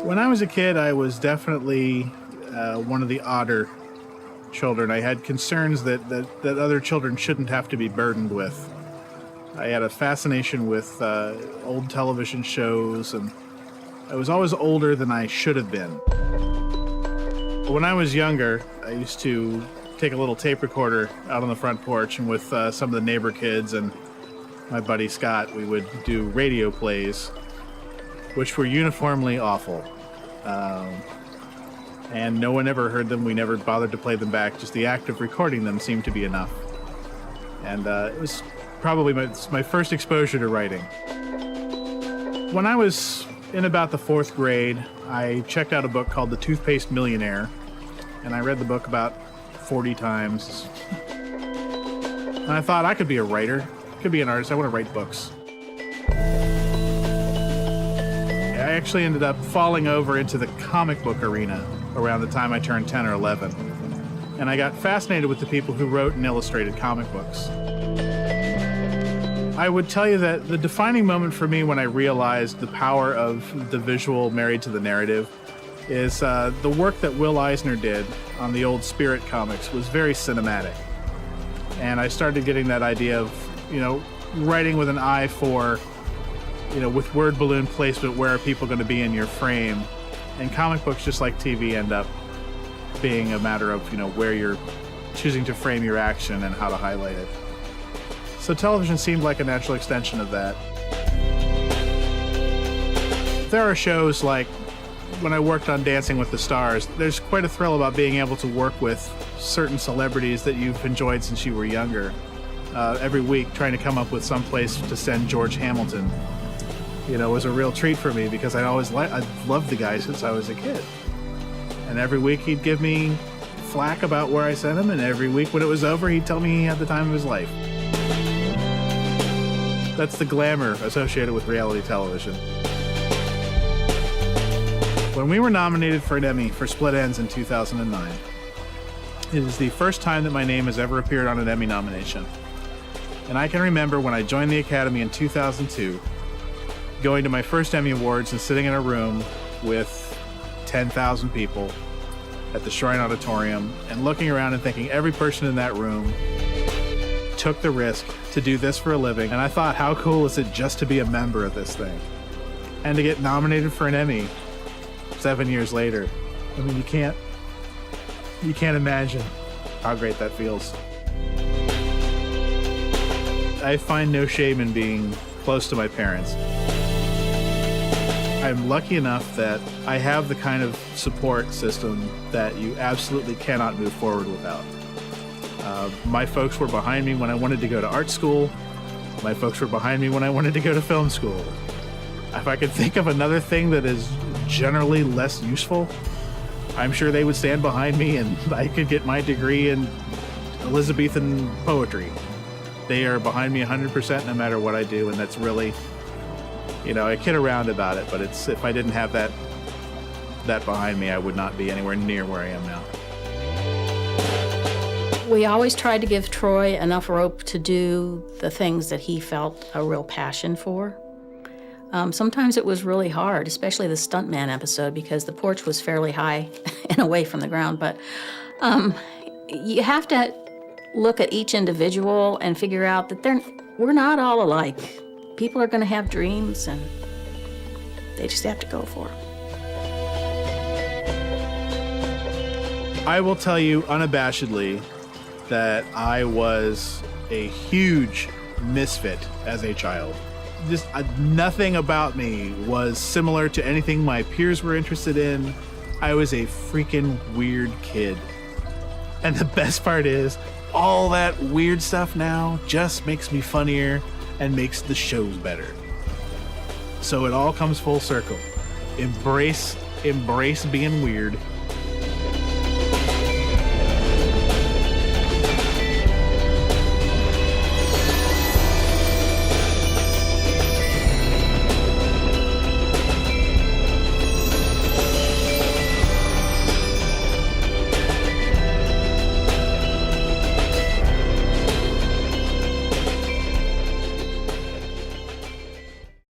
When I was a kid, I was definitely one of the odder children. I had concerns that other children shouldn't have to be burdened with. I had a fascination with old television shows, and I was always older than I should have been. When I was younger, I used to take a little tape recorder out on the front porch, and with some of the neighbor kids and my buddy Scott, we would do radio plays, which were uniformly awful. And no one ever heard them. We never bothered to play them back. Just the act of recording them seemed to be enough. And it was probably my first exposure to writing. When I was in about the 4th grade, I checked out a book called The Toothpaste Millionaire, and I read the book about 40 times. And I thought I could be a writer, could be an artist. I want to write books. I actually ended up falling over into the comic book arena around the time I turned 10 or 11. And I got fascinated with the people who wrote and illustrated comic books. I would tell you that the defining moment for me when I realized the power of the visual married to the narrative is the work that Will Eisner did on the old Spirit comics was very cinematic. And I started getting that idea of, writing with an eye for, with word balloon placement, where are people going to be in your frame? And comic books, just like TV, end up being a matter of, where you're choosing to frame your action and how to highlight it. So television seemed like a natural extension of that. There are shows like when I worked on Dancing with the Stars, there's quite a thrill about being able to work with certain celebrities that you've enjoyed since you were younger. Every week, trying to come up with some place to send George Hamilton, was a real treat for me because I loved the guy since I was a kid. And every week he'd give me flack about where I sent him, and every week when it was over, he'd tell me he had the time of his life. That's the glamour associated with reality television. When we were nominated for an Emmy for Split Ends in 2009, it is the first time that my name has ever appeared on an Emmy nomination. And I can remember when I joined the Academy in 2002, going to my first Emmy Awards and sitting in a room with 10,000 people at the Shrine Auditorium and looking around and thinking every person in that room took the risk to do this for a living. And I thought, how cool is it just to be a member of this thing? And to get nominated for an Emmy 7 years later. I mean, you can't imagine how great that feels. I find no shame in being close to my parents. I'm lucky enough that I have the kind of support system that you absolutely cannot move forward without. My folks were behind me when I wanted to go to art school. My folks were behind me when I wanted to go to film school. If I could think of another thing that is generally less useful, I'm sure they would stand behind me and I could get my degree in Elizabethan poetry. They are behind me 100% no matter what I do, and that's really, I kid around about it, but if I didn't have that behind me, I would not be anywhere near where I am now. We always tried to give Troy enough rope to do the things that he felt a real passion for. Sometimes it was really hard, especially the stuntman episode, because the porch was fairly high and away from the ground. But you have to look at each individual and figure out that we're not all alike. People are going to have dreams, and they just have to go for them. I will tell you unabashedly that I was a huge misfit as a child. Just nothing about me was similar to anything my peers were interested in. I was a freaking weird kid. And the best part is, all that weird stuff now just makes me funnier and makes the shows better. So it all comes full circle. Embrace being weird